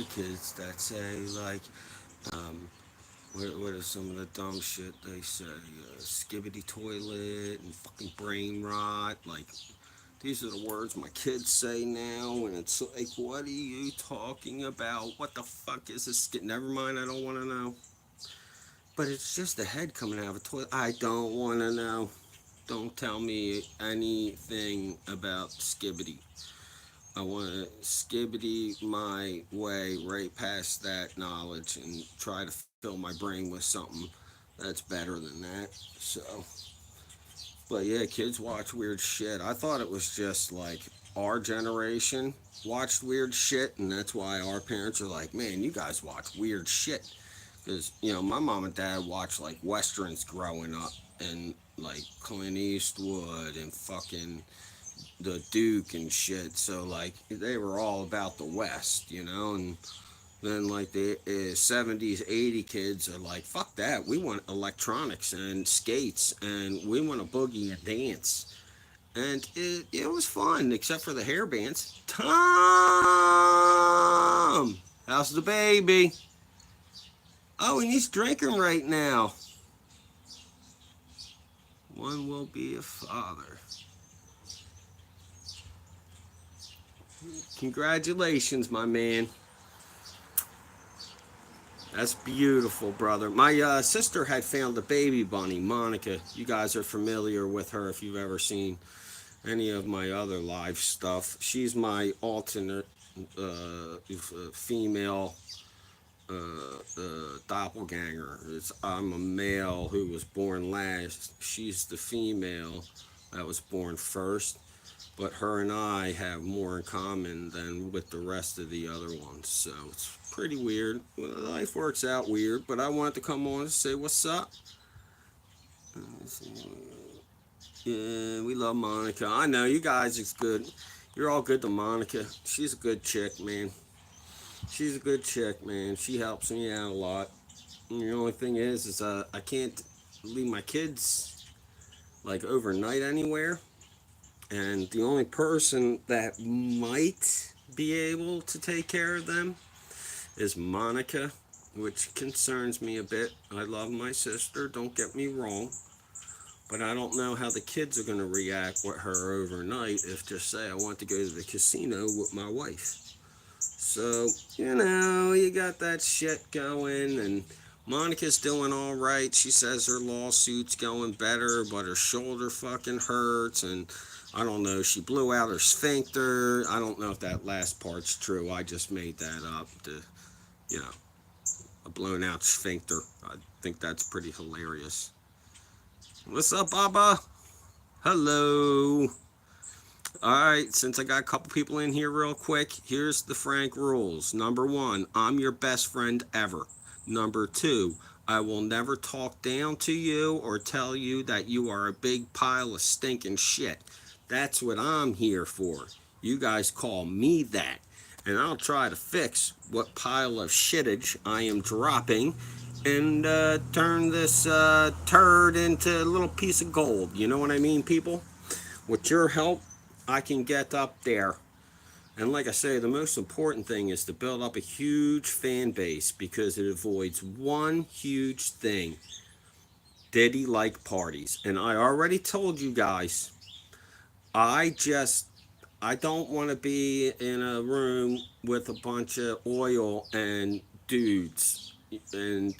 kids that say like, um, what are some of the dumb shit they say? Skibbity toilet and fucking brain rot. Like, these are the words my kids say now, and it's like, what are you talking about? What the fuck is this? Never mind, I don't want to know. But it's just a head coming out of a toilet. I don't want to know. Don't tell me anything about Skibbity. I want to skibbity my way right past that knowledge and try to fill my brain with something that's better than that. So, but yeah, kids watch weird shit. I thought it was just like our generation watched weird shit, and that's why our parents are like, man, you guys watch weird shit. Because, my mom and dad watched like westerns growing up, and like Clint Eastwood and fucking the Duke and shit. So like they were all about the West, and then like the 70s, 80 kids are like, fuck that. We want electronics and skates and we want a boogie and dance. And it was fun, except for the hair bands. Tom! How's the baby? Oh, and he's drinking right now. One will be a father. Congratulations, my man. That's beautiful, brother. My sister had found a baby bunny, Monica. You guys are familiar with her if you've ever seen any of my other live stuff. She's my alternate female doppelganger. I'm a male who was born last. She's the female that was born first. But her and I have more in common than with the rest of the other ones. So it's pretty weird. Well, life works out weird, but I wanted to come on and say what's up. Yeah, we love Monica. I know you guys is good. You're all good to Monica. She's a good chick, man. She's a good chick, man. She helps me out a lot. And the only thing is I can't leave my kids like overnight anywhere. And the only person that might be able to take care of them is Monica, which concerns me a bit. I love my sister, don't get me wrong, but I don't know how the kids are going to react with her overnight if, just say, I want to go to the casino with my wife. So, you got that shit going, and Monica's doing all right. She says her lawsuit's going better, but her shoulder fucking hurts, and I don't know. She blew out her sphincter. I don't know if that last part's true. I just made that up. You know, a blown out sphincter. I think that's pretty hilarious. What's up, Baba? Hello. Alright, since I got a couple people in here real quick, here's the Frank rules. Number one, I'm your best friend ever. Number two, I will never talk down to you or tell you that you are a big pile of stinking shit. That's what I'm here for. You guys call me that. And I'll try to fix what pile of shitage I am dropping and turn this turd into a little piece of gold. You know what I mean, people? With your help, I can get up there. And like I say, the most important thing is to build up a huge fan base because it avoids one huge thing: Diddy like parties. And I already told you guys, I just I don't want to be in a room with a bunch of oil and dudes and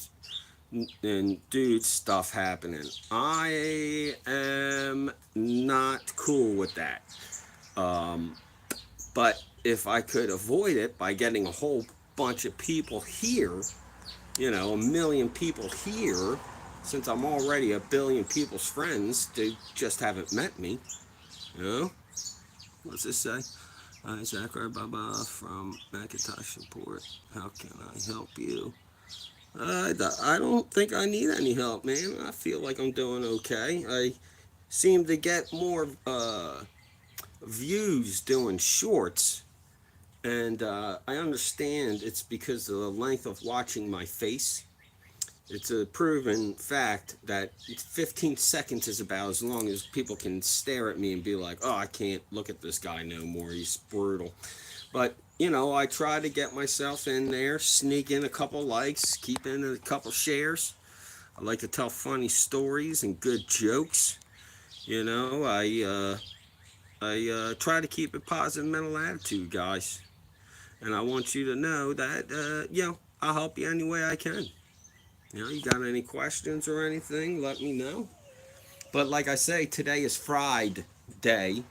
dude stuff happening. I am not cool with that. Um, but if I could avoid it by getting a whole bunch of people here, a million people here, since I'm already a billion people's friends, they just haven't met me, you know? What's this say? Hi, Zachary Baba from Macintosh Report. How can I help you? I don't think I need any help, man. I feel like I'm doing okay. I seem to get more views doing shorts, and I understand it's because of the length of watching my face. It's a proven fact that 15 seconds is about as long as people can stare at me and be like, oh, I can't look at this guy no more. He's brutal. But I try to get myself in there, sneak in a couple likes, keep in a couple shares. I like to tell funny stories and good jokes. You know, I try to keep a positive mental attitude, guys. And I want you to know that, I'll help you any way I can. You got any questions or anything, let me know. But like I say, today is Friday Day.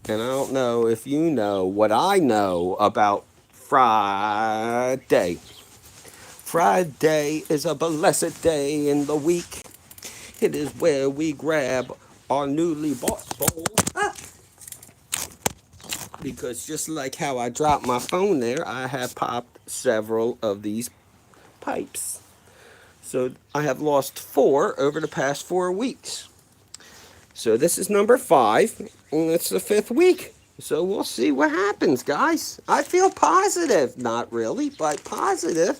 And I don't know if you know what I know about Friday. Friday is a blessed day in the week. It is where we grab our newly bought bowl. Because just like how I dropped my phone there, I have popped several of these pipes. So I have lost 4 over the past 4 weeks. So this is number 5, and it's the 5th week. So we'll see what happens, guys. I feel positive. Not really, but positive.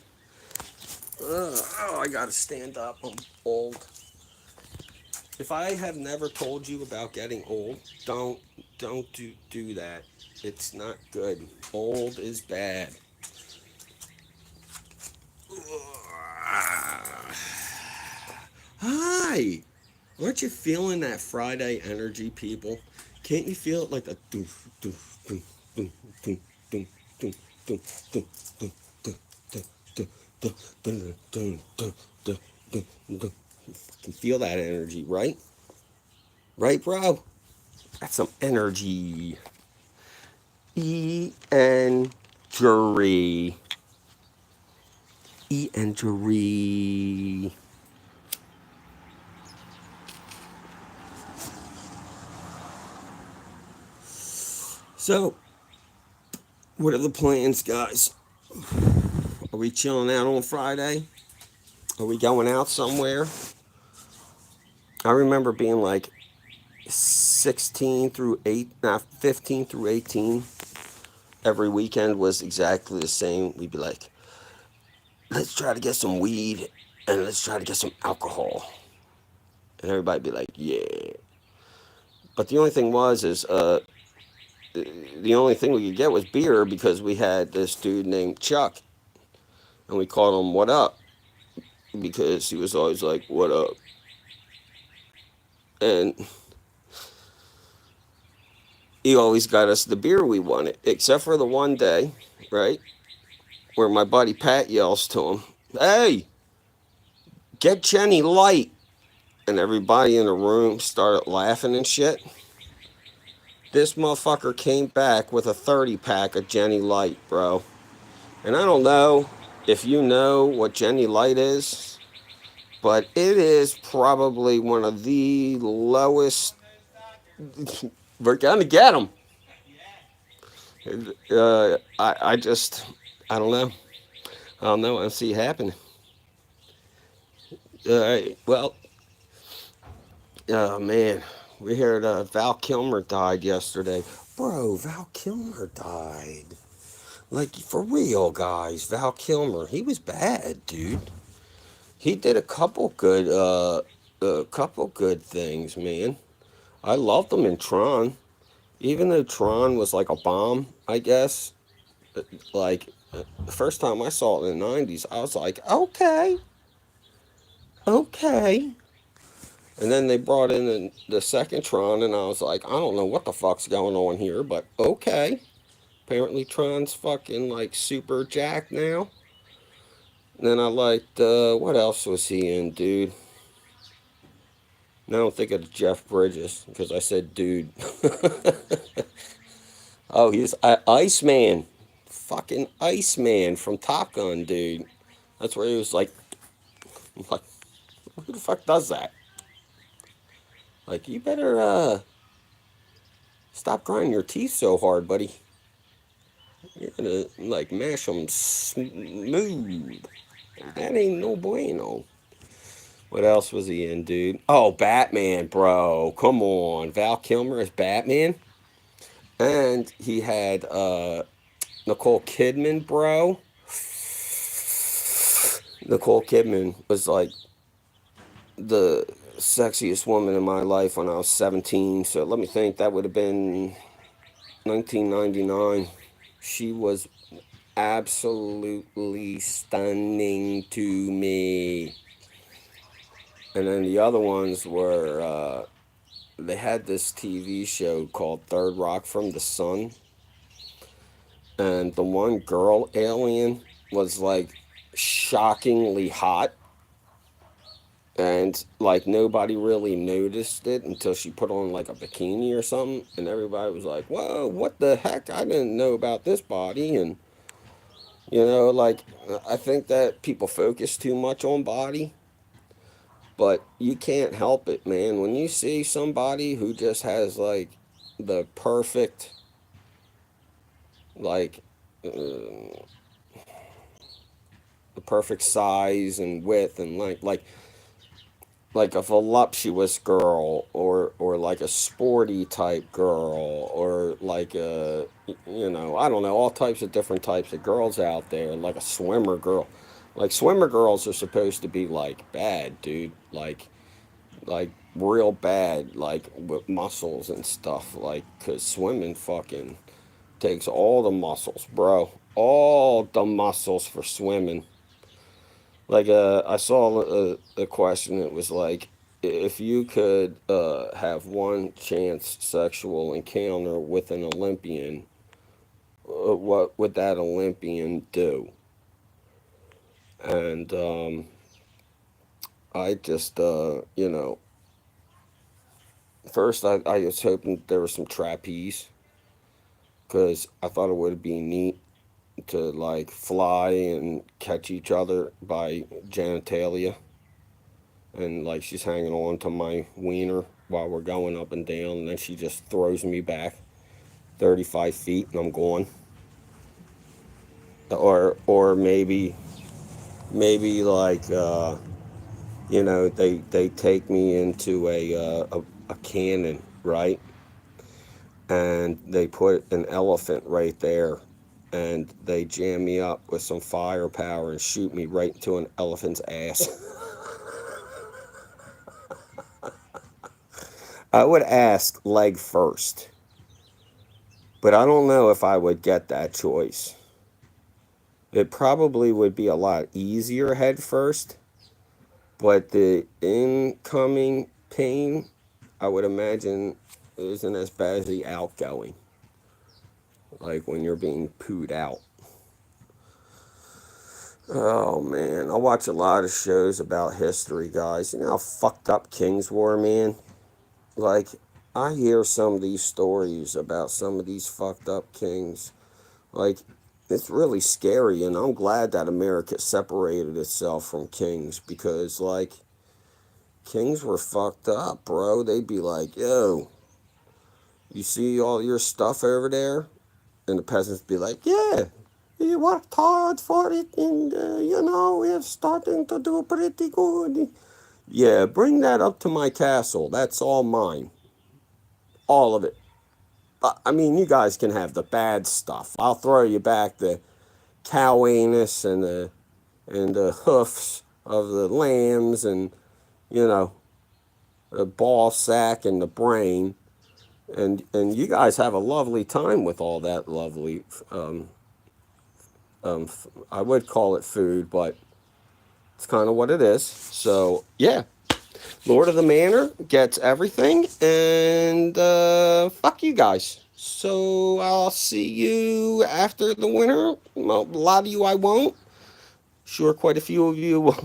I gotta stand up. I'm old. If I have never told you about getting old, don't do that. It's not good. Old is bad. Hi. Aren't you feeling that Friday energy, people? Can't you feel it like a doof, doof, doof, doof, doof, doof, doof, doof, doof, doof, doof, doof, doof, doof, doof, doof, doof, doof. You can feel that energy, right? Right, bro? That's some energy. Injury. Injury. So, what are the plans, guys? Are we chilling out on Friday? Are we going out somewhere? I remember being like 16 through 8, 15 through 18. Every weekend was exactly the same. We'd be like, let's try to get some weed and let's try to get some alcohol. And everybody'd be like, yeah. But the only thing was, the only thing we could get was beer because we had this dude named Chuck. And we called him What Up because he was always like, What up? And he always got us the beer we wanted, except for the one day, right, where my buddy Pat yells to him, "Hey, get Jenny Light," and everybody in the room started laughing and shit. This motherfucker came back with a 30 pack of Jenny Light, bro. And I don't know if you know what Jenny Light is, but it is probably one of the lowest. We're gonna get them. I just, I don't know. I don't know. I see it happening. Well, oh man, we heard Val Kilmer died yesterday. Bro, Val Kilmer died. Like, for real, guys. Val Kilmer. He was bad, dude. He did a couple good things, man. I loved him in Tron. Even though Tron was like a bomb, I guess. Like, the first time I saw it in the 90s, I was like, okay, okay. And then they brought in the second Tron, and I was like, I don't know what the fuck's going on here, but okay. Apparently, Tron's fucking like super jacked now. And then I liked, what else was he in, dude? And I don't think of Jeff Bridges because I said dude. Oh, he's Iceman. Fucking Iceman from Top Gun, dude. That's where he was like, who the fuck does that? Like, you better, stop grinding your teeth so hard, buddy. You're gonna, like, mash them smooth. That ain't no bueno. What else was he in, dude? Oh, Batman, bro. Come on. Val Kilmer as Batman. And he had Nicole Kidman, bro. Nicole Kidman was like the sexiest woman in my life when I was 17. So let me think. That would have been 1999. She was absolutely stunning to me. And then the other ones were they had this TV show called Third Rock from the Sun, and the one girl alien was like shockingly hot, and like nobody really noticed it until she put on like a bikini or something, and everybody was like, "Whoa, what the heck? I didn't know about this body." And like I think that people focus too much on body, but you can't help it, man. When you see somebody who just has like the perfect, like uh, the perfect size and width and length, like a voluptuous girl, or like a sporty type girl, or like a, I don't know, all types of different types of girls out there, like a swimmer girl. Like swimmer girls are supposed to be like bad, dude. Like real bad, like with muscles and stuff, like, cause swimming fucking takes all the muscles, bro. All the muscles for swimming. Like, I saw a question that was like, if you could have one chance sexual encounter with an Olympian, what would that Olympian do? And I just, first I was hoping there was some trapeze, because I thought it would be neat to like fly and catch each other by genitalia, and like she's hanging on to my wiener while we're going up and down, and then she just throws me back 35 feet and I'm gone. Or maybe like they take me into a cannon, right, and they put an elephant right there, and they jam me up with some firepower and shoot me right into an elephant's ass. I would ask leg first, but I don't know if I would get that choice. It probably would be a lot easier head first, but the incoming pain, I would imagine, isn't as bad as the outgoing, like when you're being pooed out. Oh man, I watch a lot of shows about history, guys. You know how fucked up kings were, man? Like, I hear some of these stories about some of these fucked up kings. Like, it's really scary, and I'm glad that America separated itself from kings, because, like, kings were fucked up, bro. They'd be like, yo, you see all your stuff over there? And the peasants be like, yeah, we worked hard for it, and, we're starting to do pretty good. Yeah, bring that up to my castle. That's all mine. All of it. I mean, you guys can have the bad stuff. I'll throw you back the cow anus and the hoofs of the lambs, and you know the ball sack and the brain, and you guys have a lovely time with all that lovely. I would call it food, but it's kind of what it is. So yeah, Lord of the Manor gets everything, and fuck you guys. So I'll see you after the winter. Well, a lot of you I won't. Sure, quite a few of you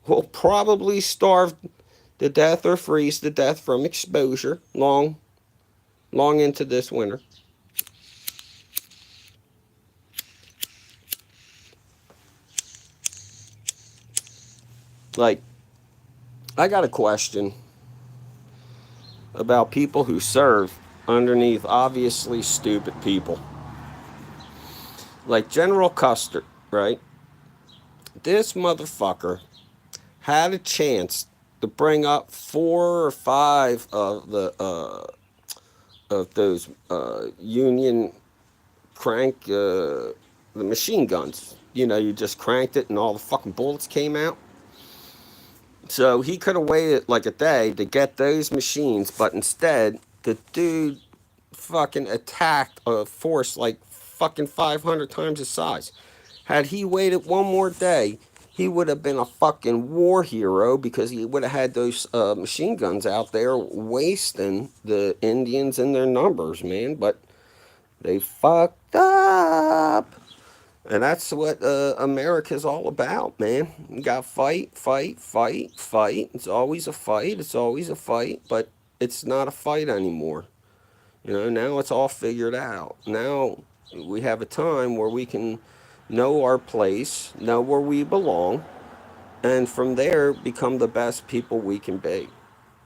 will probably starve to death or freeze to death from exposure long into this winter. Like, I got a question about people who serve underneath obviously stupid people. Like General Custer, right? This motherfucker had a chance to bring up 4 or 5 of those Union crank the machine guns. You just cranked it and all the fucking bullets came out. So he could have waited like a day to get those machines, but instead the dude fucking attacked a force like fucking 500 times his size. Had he waited one more day, he would have been a fucking war hero because he would have had those machine guns out there wasting the Indians and their numbers, man. But they fucked up. And that's what America's all about, man. You got fight, fight, fight, fight. It's always a fight. It's always a fight. But it's not a fight anymore. You know, now it's all figured out. Now we have a time where we can know our place, know where we belong, and from there become the best people we can be.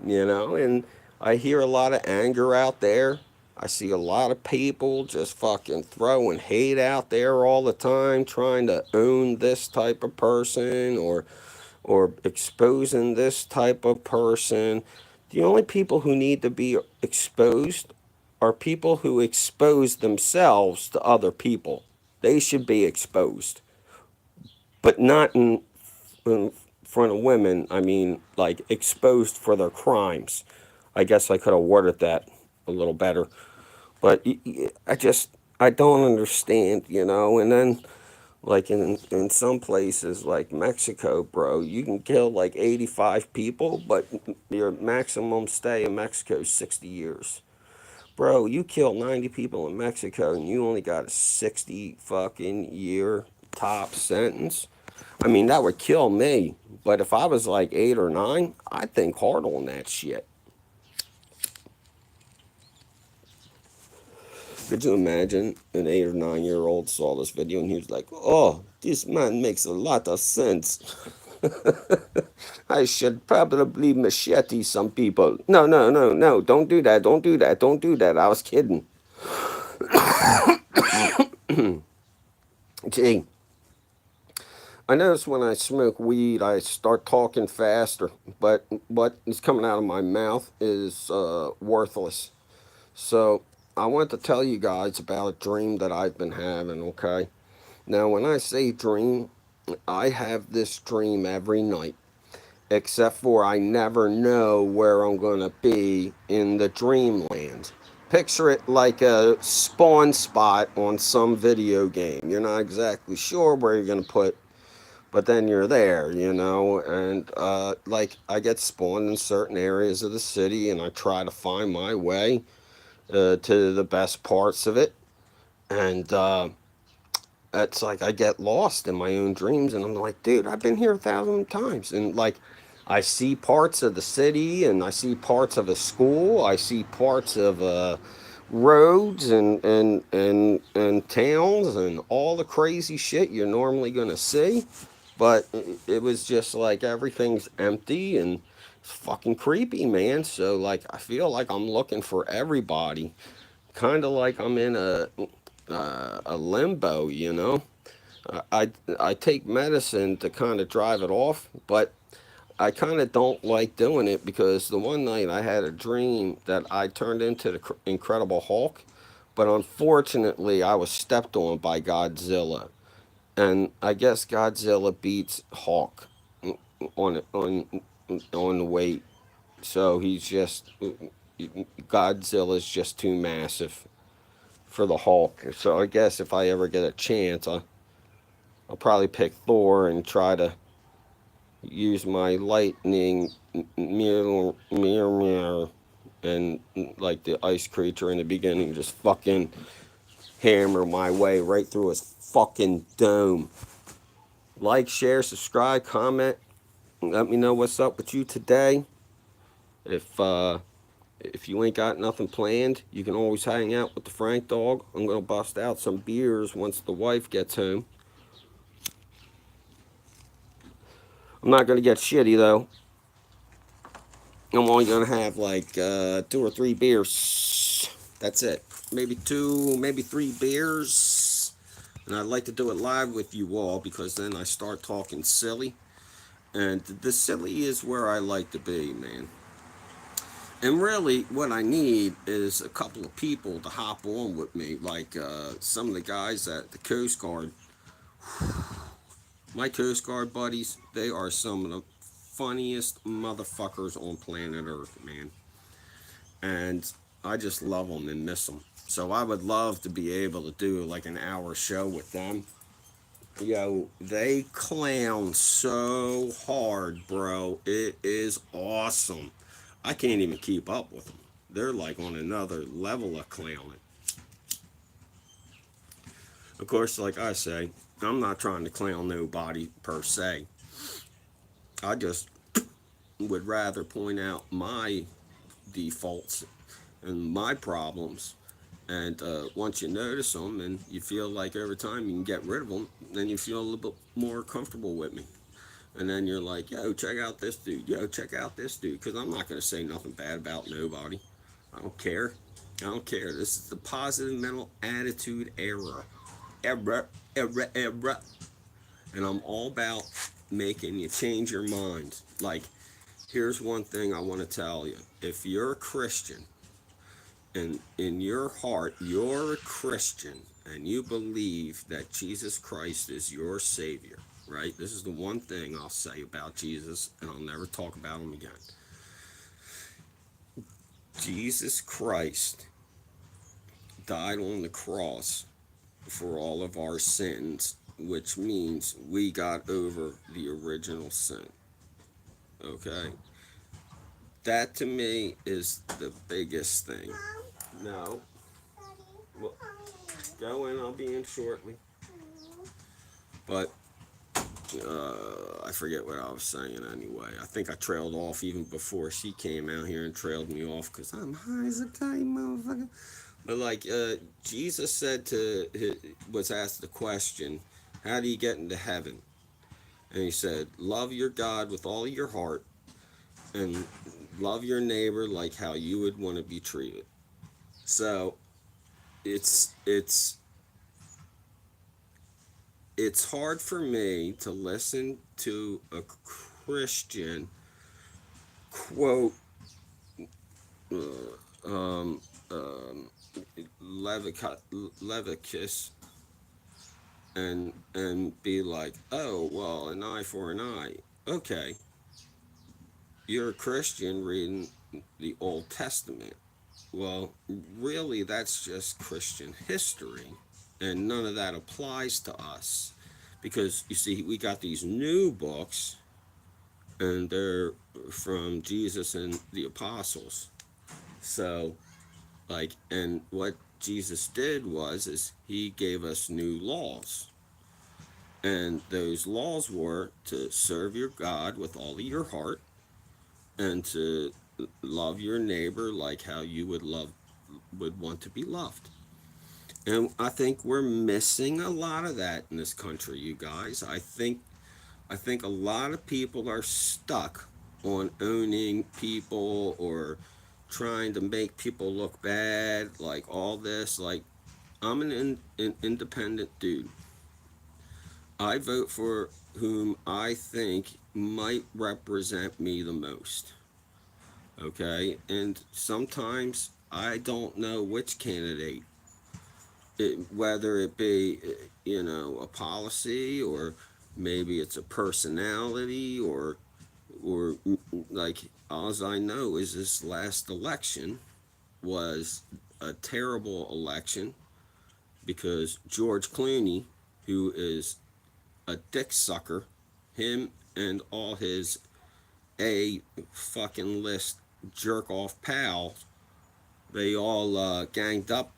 You know, and I hear a lot of anger out there. I see a lot of people just fucking throwing hate out there all the time, trying to own this type of person or exposing this type of person. The only people who need to be exposed are people who expose themselves to other people. They should be exposed, but not in front of women. I mean, like exposed for their crimes. I guess I could have worded that a little better, but I don't understand, you know. And then like in some places like Mexico, bro, you can kill like 85 people, but your maximum stay in Mexico is 60 years. Bro, you killed 90 people in Mexico and you only got a 60 fucking year top sentence. I mean, that would kill me. But if I was like 8 or 9, I'd think hard on that shit. Could you imagine an 8 or 9 year old saw this video and he was like, oh, this man makes a lot of sense. I should probably machete some people. No, no, no, no. Don't do that. Don't do that. Don't do that. I was kidding. Gee, I notice when I smoke weed, I start talking faster, but what is coming out of my mouth is worthless. So I want to tell you guys about a dream that I've been having, okay? Now, when I say dream, I have this dream every night, except for I never know where I'm going to be in the dreamland. Picture it like a spawn spot on some video game. You're not exactly sure where you're going to put, but then you're there, you know. And like I get spawned in certain areas of the city and I try to find my way to the best parts of it. And it's like I get lost in my own dreams and I'm like, dude, I've been here 1,000 times. And like I see parts of the city and I see parts of a school, I see parts of roads and towns and all the crazy shit you're normally gonna see. But it was just like everything's empty and it's fucking creepy, man. So like I feel like I'm looking for everybody, kind of like I'm in a limbo, you know. I take medicine to kind of drive it off, but I kind of don't like doing it because the one night I had a dream that I turned into the Incredible Hulk, but unfortunately I was stepped on by Godzilla, and I guess Godzilla beats Hulk on the weight. So he's just Godzilla's just too massive for the Hulk. So I guess if I ever get a chance, I'll probably pick Thor and try to use my lightning mirror and like the ice creature in the beginning, just fucking hammer my way right through his fucking dome. Like, share, subscribe, comment. Let me know what's up with you today. If you ain't got nothing planned, you can always hang out with the Frank dog. I'm gonna bust out some beers once the wife gets home. I'm not gonna get shitty though. I'm only gonna have like 2 or 3 beers. That's it. Maybe two, maybe 3 beers. And I'd like to do it live with you all because then I start talking silly. And the silly is where I like to be, man. And really, what I need is a couple of people to hop on with me, like some of the guys at the Coast Guard. My Coast Guard buddies, they are some of the funniest motherfuckers on planet Earth, man. And I just love them and miss them. So I would love to be able to do like an hour show with them. Yo, they clown so hard, bro. It is awesome. I can't even keep up with them. They're like on another level of clowning. Of course, like I say, I'm not trying to clown nobody per se. I just would rather point out my defaults and my problems. And once you notice them and you feel like every time you can get rid of them, then you feel a little bit more comfortable with me. And then you're like, yo, check out this dude. Yo, check out this dude. Because I'm not going to say nothing bad about nobody. I don't care. I don't care. This is the positive mental attitude era. Era. And I'm all about making you change your mind. Like, here's one thing I want to tell you. If you're a Christian and in your heart you're a Christian and you believe that Jesus Christ is your Savior, right? This is the one thing I'll say about Jesus, and I'll never talk about him again. Jesus Christ died on the cross for all of our sins, which means we got over the original sin. Okay? That to me is the biggest thing. No. Well, go in, I'll be in shortly. But I forget what I was saying anyway. I think I trailed off even before she came out here and trailed me off because I'm high as a kite, motherfucker. But like Jesus said was asked the question, how do you get into heaven? And he said, love your God with all your heart and love your neighbor like how you would want to be treated. So it's it's hard for me to listen to a Christian quote um, um, Leviticus and be like, oh well, an eye for an eye. Okay, you're a Christian reading the Old Testament. Well, really, that's just Christian history, and none of that applies to us because you see, we got these new books, and they're from Jesus and the apostles. So like, and what Jesus did was is he gave us new laws, and those laws were to serve your God with all of your heart and to love your neighbor like how you would want to be loved. And I think we're missing a lot of that in this country, you guys. I think a lot of people are stuck on owning people or trying to make people look bad, like all this. Like, I'm an independent dude. I vote for whom I think might represent me the most. Okay? And sometimes I don't know which candidate, whether it be, a policy or maybe it's a personality or like all I know is this last election was a terrible election because George Clooney, who is a dick sucker, him and all his A fucking list jerk off pals, they all ganged up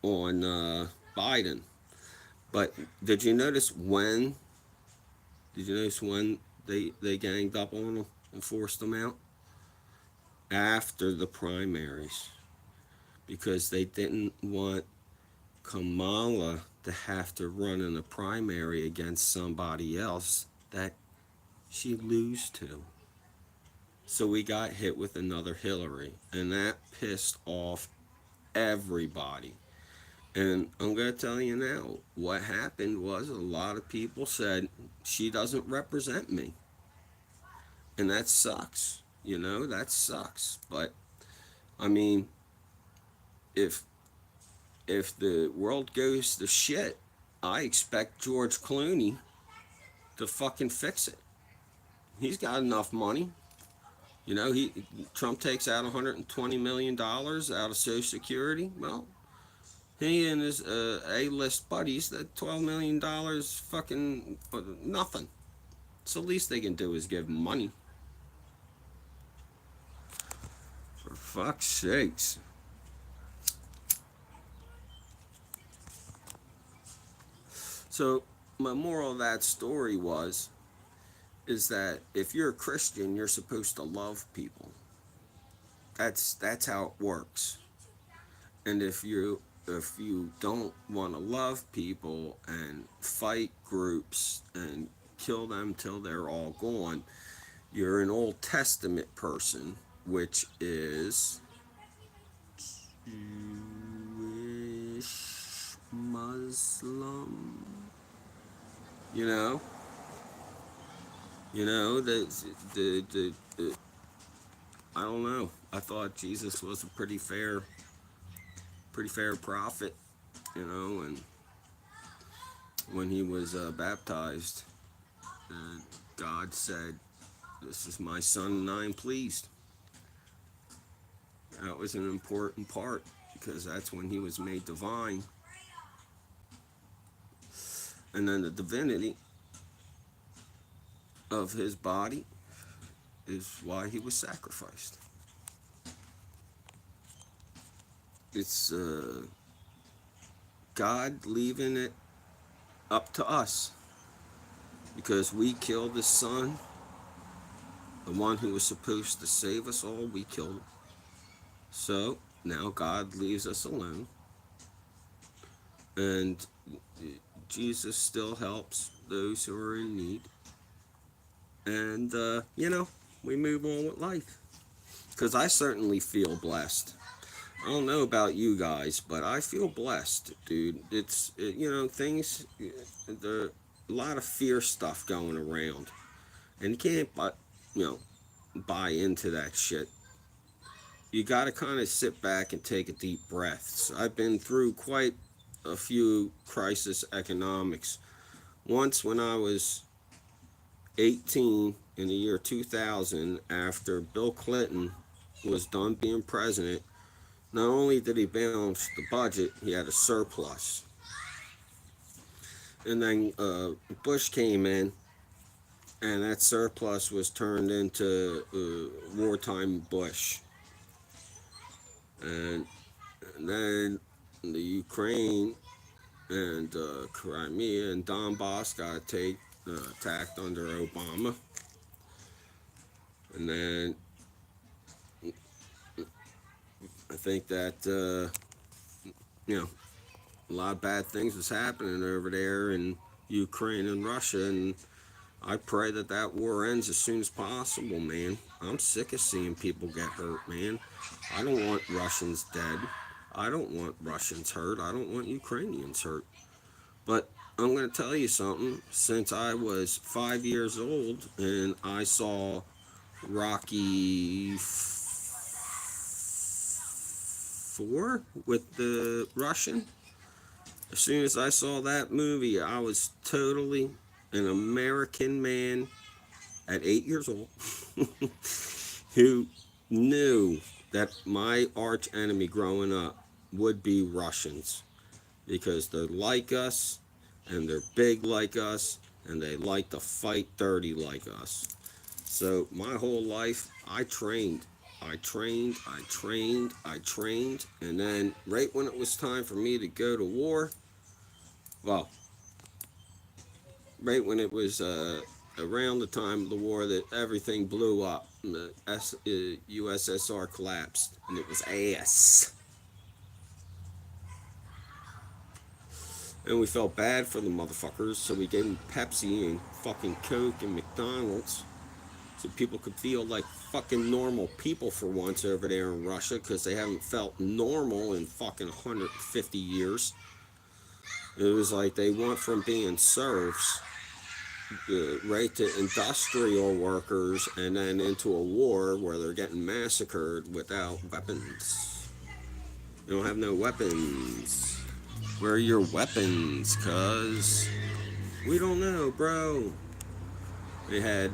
on Biden. But did you notice when? Did you notice when they ganged up on him and forced him out? After the primaries, because they didn't want Kamala to have to run in a primary against somebody else that she'd lose to. So we got hit with another Hillary, and that pissed off everybody. And I'm going to tell you now, what happened was a lot of people said, she doesn't represent me. And that sucks. That sucks. But, I mean, if the world goes to shit, I expect George Clooney to fucking fix it. He's got enough money. Trump takes out $120 million out of Social Security. Well, He and his A-list buddies, that $12 million fucking nothing. So the least they can do is give money. For fuck's sakes. So my moral of that story is that if you're a Christian, you're supposed to love people. That's how it works. And if you don't want to love people and fight groups and kill them till they're all gone, you're an Old Testament person, which is Jewish Muslim. You know, the I don't know. I thought Jesus was a pretty fair prophet, and when he was baptized, uh, God said, "This is my son, and I am pleased." That was an important part because that's when he was made divine, and then the divinity of his body is why he was sacrificed. It's God leaving it up to us because we killed his son, the one who was supposed to save us all. We killed him. So now God leaves us alone, and Jesus still helps those who are in need. And, we move on with life. Because I certainly feel blessed. I don't know about you guys, but I feel blessed, dude. Things, there a lot of fear stuff going around. And you can't, buy into that shit. You got to kind of sit back and take a deep breath. So I've been through quite a few crisis economics. Once when I was 18 in the year 2000, after Bill Clinton was done being president, not only did he balance the budget, he had a surplus. And then Bush came in, and that surplus was turned into wartime Bush. And then the Ukraine and Crimea and Donbass got attacked under Obama. And then I think that, a lot of bad things was happening over there in Ukraine and Russia. And I pray that that war ends as soon as possible, man. I'm sick of seeing people get hurt, man. I don't want Russians dead. I don't want Russians hurt. I don't want Ukrainians hurt. But I'm going to tell you something. Since I was 5 years old and I saw Rocky 4 with the Russian, as soon as I saw that movie, I was totally an American man at 8 years old who knew that my arch enemy growing up would be Russians because they're like us and they're big like us and they like to fight dirty like us. So my whole life I trained, and then right when it was time for me to go to war, well, right when it was around the time of the war that everything blew up, the USSR collapsed, and it was ass. And we felt bad for the motherfuckers, so we gave them Pepsi and fucking Coke and McDonald's so people could feel like fucking normal people for once over there in Russia, because they haven't felt normal in fucking 150 years. It was like they went from being serfs right to industrial workers, and then into a war where they're getting massacred without weapons. They don't have no weapons. Where are your weapons, cuz? We don't know, bro. They had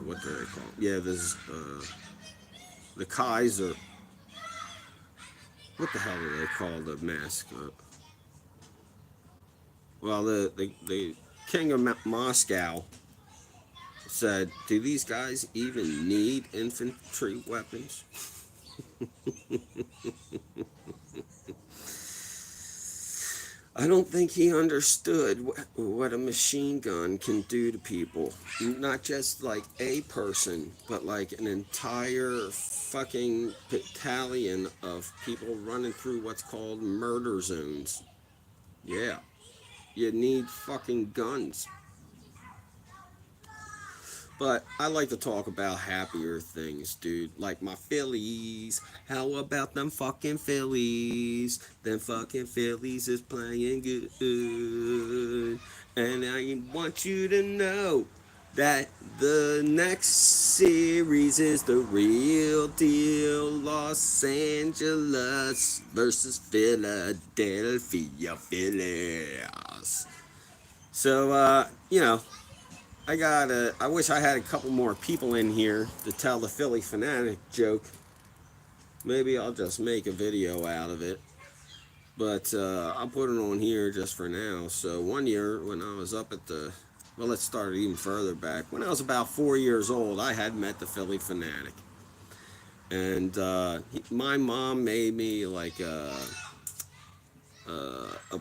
what do they call it? Yeah, the Kaiser. what the hell do they call the mascot? Well, the king of Moscow said, "Do these guys even need infantry weapons?" I don't think he understood what a machine gun can do to people. Not just like a person, but like an entire fucking battalion of people running through what's called murder zones. Yeah, you need fucking guns. But I like to talk about happier things, dude. Like my Phillies. How about them fucking Phillies? Them fucking Phillies is playing good. And I want you to know that the next series is the real deal. Los Angeles versus Philadelphia Phillies. So, I wish I had a couple more people in here to tell the Philly fanatic joke. Maybe I'll just make a video out of it. But I'll put it on here just for now. So one year when I was up at well, let's start it even further back. When I was about 4 years old, I had met the Philly fanatic. And my mom made me like a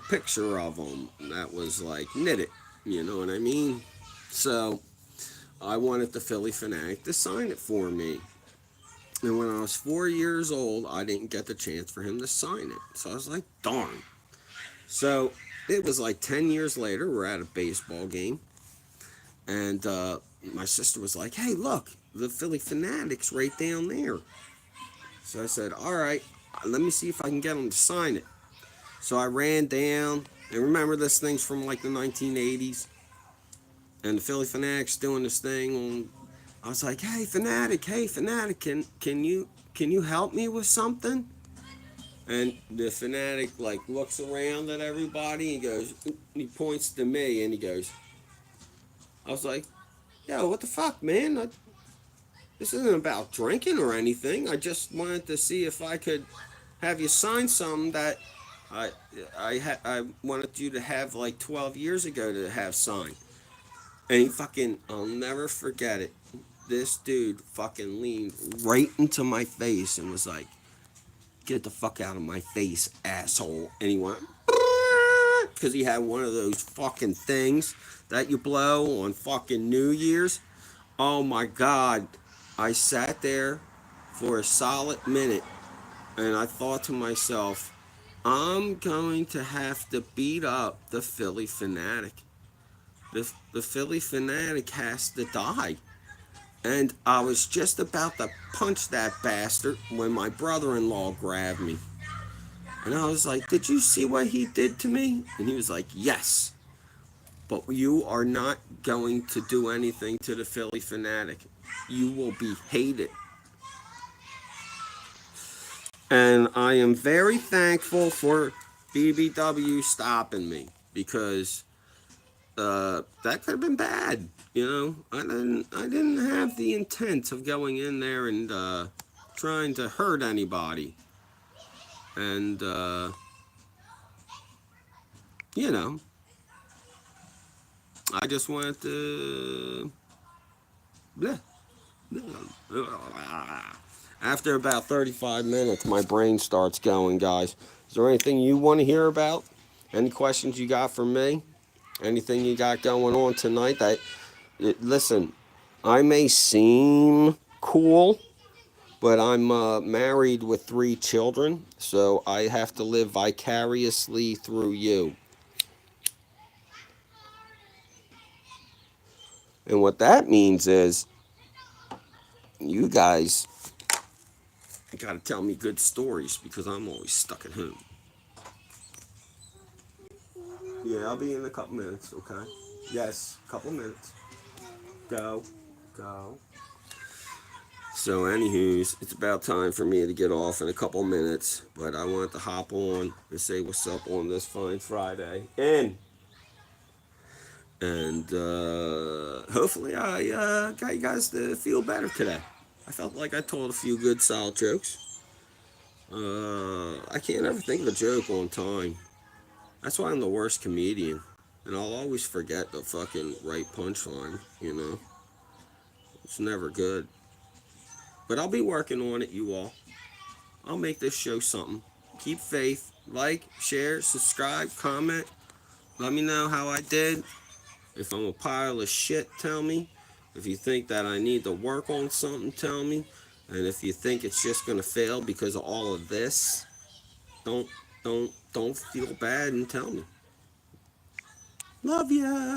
picture of him that was like knitted. You know what I mean? So I wanted the Philly fanatic to sign it for me. And when I was 4 years old, I didn't get the chance for him to sign it. So I was like, darn. So it was like 10 years later, we're at a baseball game. And my sister was like, hey, look, the Philly fanatic's right down there. So I said, all right, let me see if I can get him to sign it. So I ran down. And remember, this thing's from like the 1980s. And the Philly Fanatic's doing this thing on. I was like, hey Fanatic, can you help me with something? And the Fanatic like looks around at everybody and goes, he points to me and he goes, I was like, yo, what the fuck, man? This isn't about drinking or anything. I just wanted to see if I could have you sign something that I wanted you to have like 12 years ago to have signed. And he fucking, I'll never forget it. This dude fucking leaned right into my face and was like, get the fuck out of my face, asshole. And he went, because he had one of those fucking things that you blow on fucking New Year's. Oh my God. I sat there for a solid minute and I thought to myself, I'm going to have to beat up the Philly fanatic. The Philly fanatic has to die. And I was just about to punch that bastard when my brother-in-law grabbed me. And I was like, did you see what he did to me? And he was like, yes. But you are not going to do anything to the Philly fanatic. You will be hated. And I am very thankful for BBW stopping me because that could have been bad. You know, I didn't have the intent of going in there and trying to hurt anybody. And you know, I just wanted to. Bleh, bleh. After about 35 minutes, my brain starts going, guys. Is there anything you want to hear about? Any questions you got for me? Anything you got going on tonight? Listen, I may seem cool, but I'm married with 3 children, so I have to live vicariously through you. And what that means is you guys got to tell me good stories because I'm always stuck at home. Yeah, I'll be in a couple minutes, okay? Yes, couple minutes. Go, go. So, anywho's, it's about time for me to get off in a couple minutes, but I wanted to hop on and say what's up on this fine Friday. And hopefully I got you guys to feel better today. I felt like I told a few good solid jokes. I can't ever think of a joke on time. That's why I'm the worst comedian. And I'll always forget the fucking right punchline, you know? It's never good. But I'll be working on it, you all. I'll make this show something. Keep faith. Like, share, subscribe, comment. Let me know how I did. If I'm a pile of shit, tell me. If you think that I need to work on something, tell me. And if you think it's just gonna fail because of all of this, don't don't feel bad and tell me. Love ya.